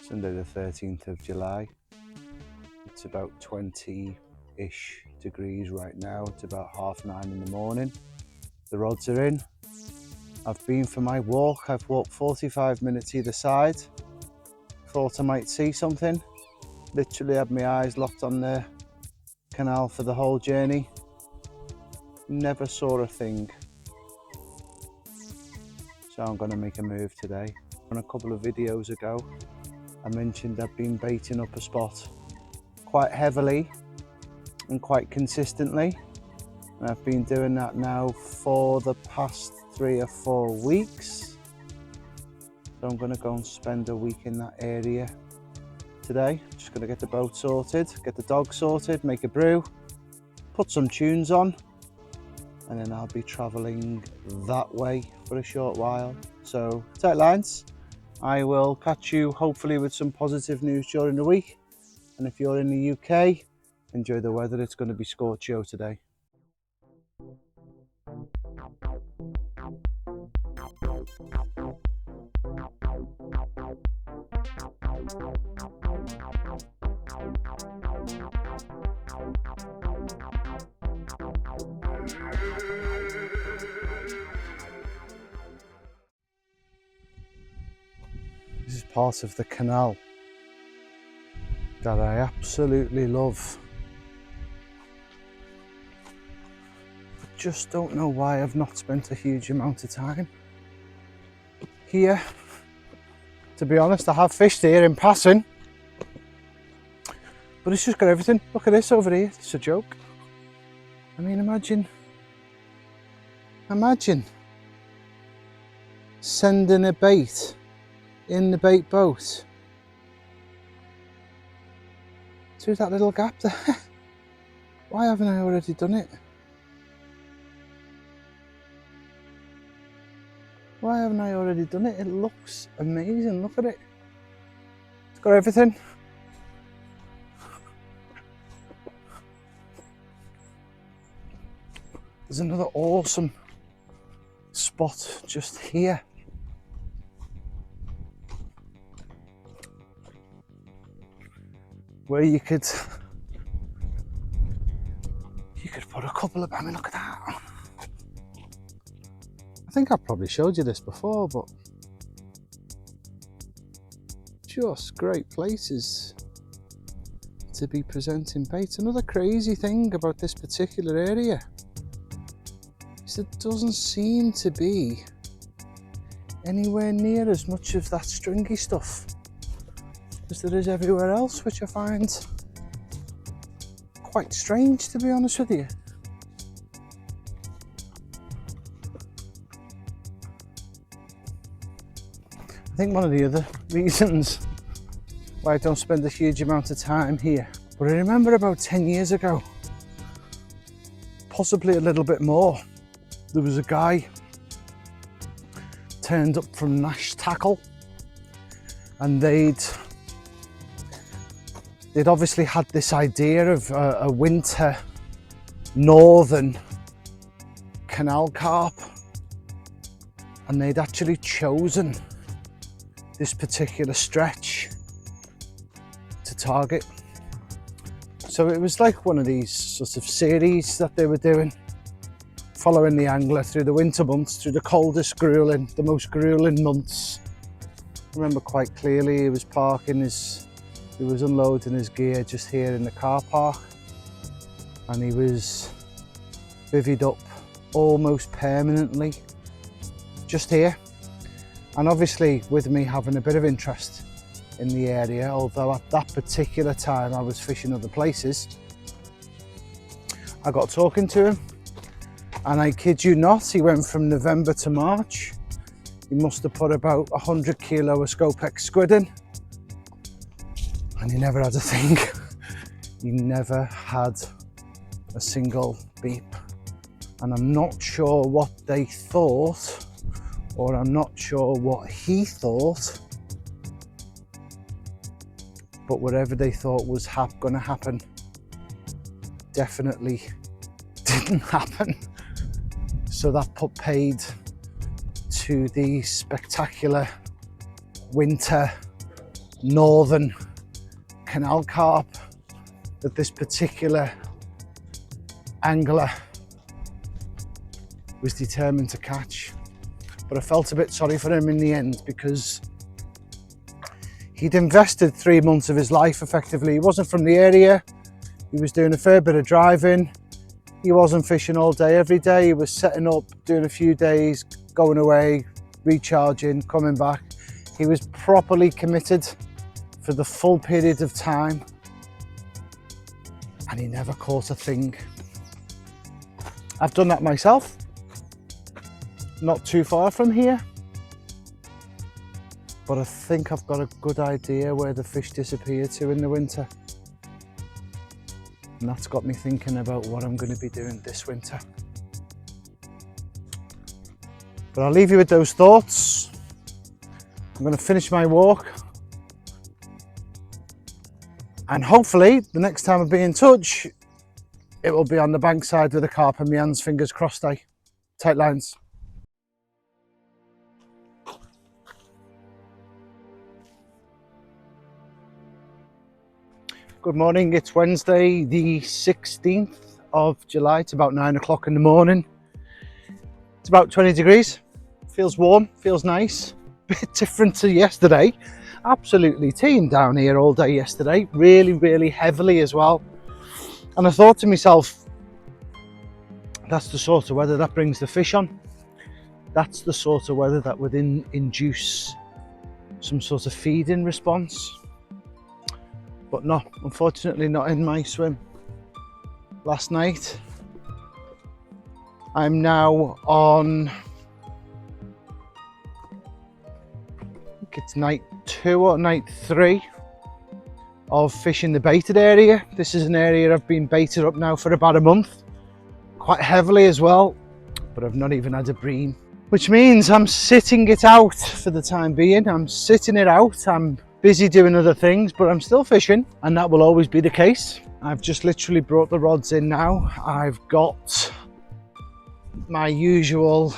Sunday the 13th of July. It's about 20-ish degrees right now. It's about 9:30 in the morning. The rods are in. I've been for my walk. I've walked 45 minutes either side. Thought I might see something. Literally had my eyes locked on the canal for the whole journey. Never saw a thing. So I'm going to make a move today. On a couple of videos ago, I mentioned I've been baiting up a spot quite heavily and quite consistently. And I've been doing that now for the past 3 or 4 weeks. So I'm going to go and spend a week in that area today. Just going to get the boat sorted, get the dog sorted, make a brew, put some tunes on, and then I'll be travelling that way for a short while. So tight lines. I will catch you hopefully with some positive news during the week. And if you're in the UK, enjoy the weather. It's going to be scorchio today. This is part of the canal that I absolutely love. I just don't know why I've not spent a huge amount of time here. To be honest, I have fished here in passing, but it's just got everything. Look at this over here, it's a joke. I mean, imagine sending a bait in the bait boat through that little gap there. Why haven't I already done it? Why haven't I already done it? It looks amazing, look at it. It's got everything. There's another awesome spot just here. Where you could put a couple of, I mean, look at that. I think I've probably showed you this before, but just great places to be presenting baits. Another crazy thing about this particular area is there doesn't seem to be anywhere near as much of that stringy stuff as there is everywhere else, which I find quite strange, to be honest with you. I think one of the other reasons why I don't spend a huge amount of time here, but I remember about 10 years ago, possibly a little bit more, there was a guy turned up from Nash Tackle, and they'd obviously had this idea of a winter northern canal carp, and they'd actually chosen this particular stretch to target. So it was like one of these sort of series that they were doing, following the angler through the winter months, through the coldest, grueling, the most grueling months. I remember quite clearly he was unloading his gear just here in the car park, and he was bivvied up almost permanently just here. And obviously with me having a bit of interest in the area, although at that particular time I was fishing other places, I got talking to him, and I kid you not, he went from November to March. He must have put about 100 kilo of Scopex squid in, and he never had a thing. He never had a single beep. And I'm not sure what they thought, or I'm not sure what he thought, but whatever they thought was going to happen definitely didn't happen. So that put paid to the spectacular winter northern canal carp that this particular angler was determined to catch. But I felt a bit sorry for him in the end, because he'd invested 3 months of his life effectively. He wasn't from the area, he was doing a fair bit of driving, he wasn't fishing all day every day, he was setting up, doing a few days, going away, recharging, coming back. He was properly committed for the full period of time, and he never caught a thing. I've done that myself, not too far from here, but I think I've got a good idea where the fish disappear to in the winter. And that's got me thinking about what I'm going to be doing this winter. But I'll leave you with those thoughts. I'm going to finish my walk, and hopefully the next time I'll be in touch, it will be on the bankside with a carp in my hands, fingers crossed, eh? Tight lines. Good morning, it's Wednesday the 16th of July. It's about 9 o'clock in the morning. It's about 20 degrees, feels warm, feels nice. Bit different to yesterday. Absolutely teemed down here all day yesterday, really heavily as well. And I thought to myself, that's the sort of weather that brings the fish on. That's the sort of weather that would induce some sort of feeding response. But no, unfortunately not in my swim. Last night, I'm now on, I think it's night 2 or night 3 of fishing the baited area. This is an area I've been baited up now for about a month, quite heavily as well, but I've not even had a bream, which means I'm sitting it out for the time being. I'm sitting it out. I'm busy doing other things, but I'm still fishing, and that will always be the case. I've just literally brought the rods in now. I've got my usual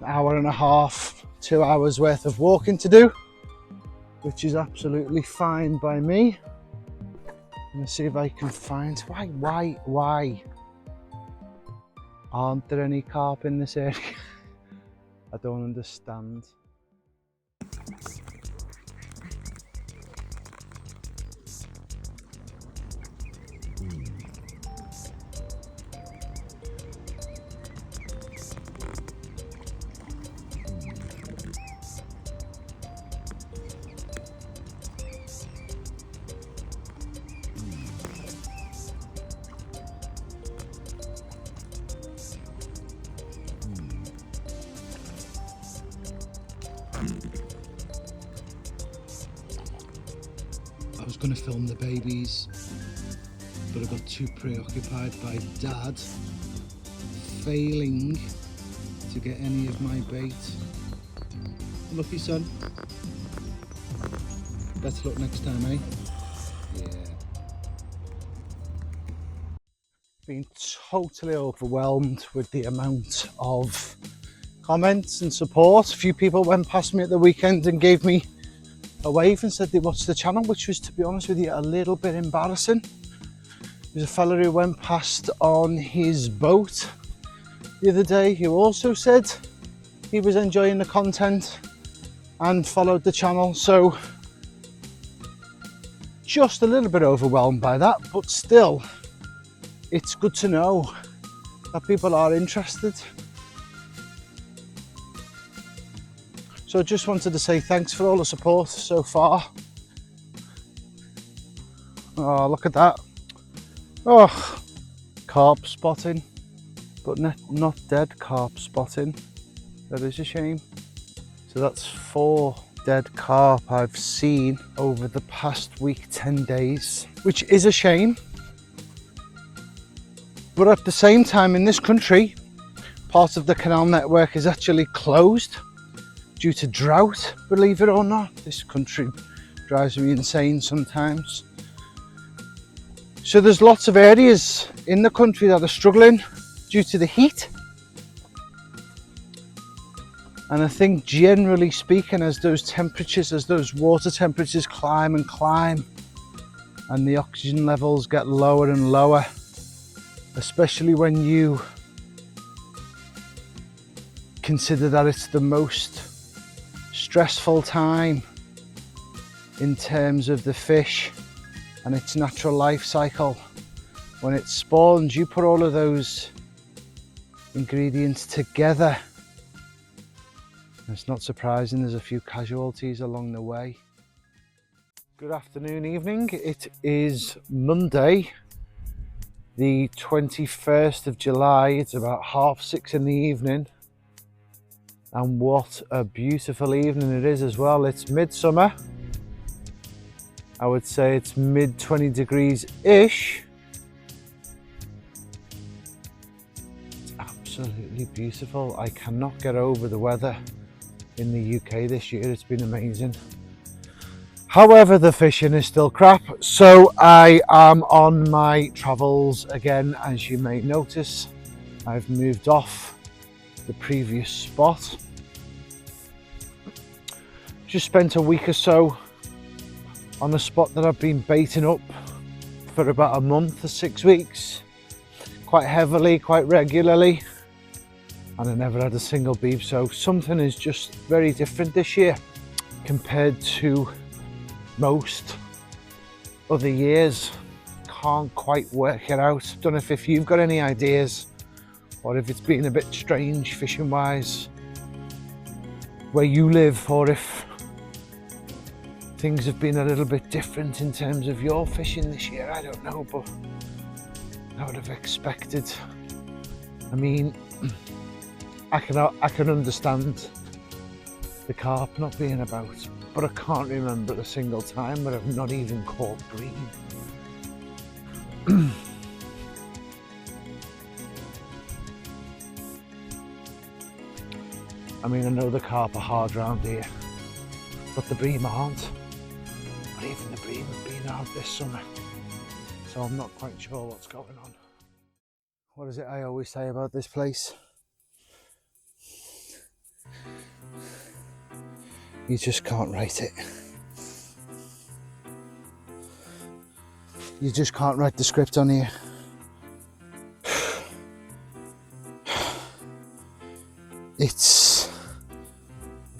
hour and a half, 2 hours worth of walking to do, which is absolutely fine by me. I'm gonna see if I can find, why aren't there any carp in this area? I don't understand. I was going to film the babies, but I got too preoccupied by Dad failing to get any of my bait. Lucky son. Better luck next time, eh? Yeah. Been totally overwhelmed with the amount of comments and support. A few people went past me at the weekend and gave me a wave and said they watched the channel, which was, to be honest with you, a little bit embarrassing. There's a fella who went past on his boat the other day who also said he was enjoying the content and followed the channel, so just a little bit overwhelmed by that, but still it's good to know that people are interested. So I just wanted to say thanks for all the support so far. Oh, look at that. Oh, carp spotting, but not dead carp spotting. That is a shame. So that's 4 dead carp I've seen over the past week, 10 days, which is a shame. But at the same time, in this country, part of the canal network is actually closed due to drought, believe it or not. This country drives me insane sometimes. So there's lots of areas in the country that are struggling due to the heat. And I think generally speaking, as those water temperatures climb and climb, and the oxygen levels get lower and lower, especially when you consider that it's the most stressful time in terms of the fish and its natural life cycle. When it spawns, you put all of those ingredients together. It's not surprising there's a few casualties along the way. Good afternoon, evening. It is Monday, the 21st of July. It's about 6:30 in the evening. And what a beautiful evening it is as well. It's midsummer. I would say it's mid 20 degrees-ish. It's absolutely beautiful. I cannot get over the weather in the UK this year. It's been amazing. However, the fishing is still crap, so I am on my travels again. As you may notice, I've moved off the previous spot. Just spent a week or so on a spot that I've been baiting up for about a month or 6 weeks, quite heavily, quite regularly, and I never had a single beep. So something is just very different this year compared to most other years. Can't quite work it out. Don't know if you've got any ideas, or if it's been a bit strange fishing wise where you live, or if things have been a little bit different in terms of your fishing this year. I don't know, but I would have expected. I mean, I can understand the carp not being about, but I can't remember a single time where I've not even caught green. I mean, I know the carp are hard around here, but the bream aren't. Not even the bream have been out this summer, so I'm not quite sure what's going on. What is it I always say about this place? You just can't write it. You just can't write the script on here. It's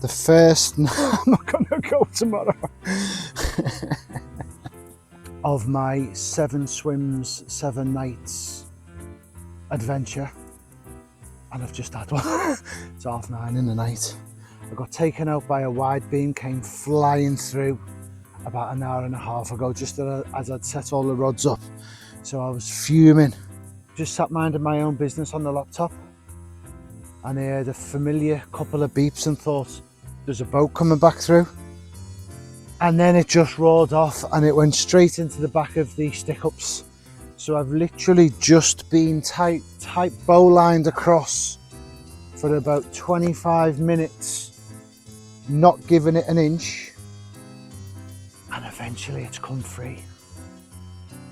the first, I'm not gonna go tomorrow, of my 7 swims, 7 nights adventure, and I've just had one. It's 9:30 in the night. I got taken out by a wide beam, came flying through about an hour and a half ago, just as I'd set all the rods up. So I was fuming. Just sat minding my own business on the laptop, and I heard a familiar couple of beeps and thought, there's a boat coming back through. And then it just roared off and it went straight into the back of the stick-ups. So I've literally just been tight bowlined across for about 25 minutes, not giving it an inch, and eventually it's come free,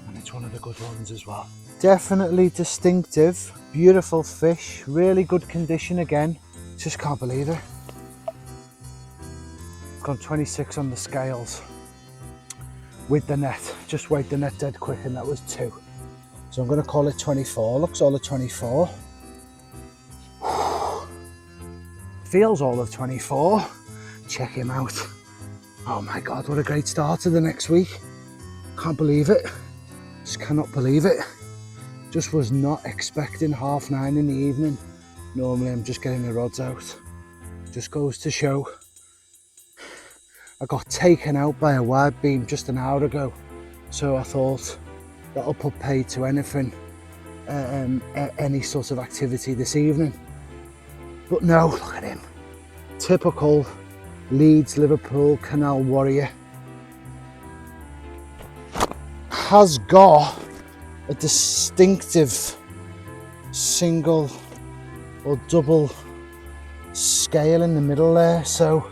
and it's one of the good ones as well. Definitely distinctive, beautiful fish, really good condition again. Just can't believe it. I've gone 26 on the scales with the net. Just weighed the net dead quick and that was 2. So I'm going to call it 24. Looks all of 24. Feels all of 24. Check him out. Oh my God, what a great start to the next week. Can't believe it. Just cannot believe it. Just was not expecting 9:30 in the evening. Normally I'm just getting the rods out. Just goes to show. I got taken out by a wide beam just an hour ago. So I thought that'll put paid to anything, any sort of activity this evening. But no, look at him. Typical Leeds Liverpool Canal warrior. Has got a distinctive single or double scale in the middle there, so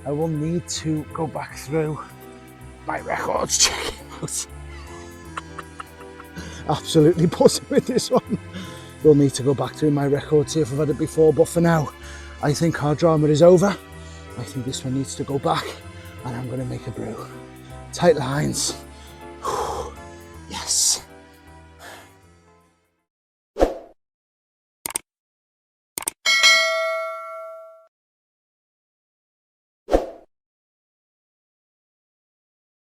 I will need to go back through my records, check him out. absolutely buzzing with this one. We'll need to go back through my records, see if I've had it before, but for now, I think our drama is over. I think this one needs to go back, and I'm gonna make a brew. Tight lines. Yes.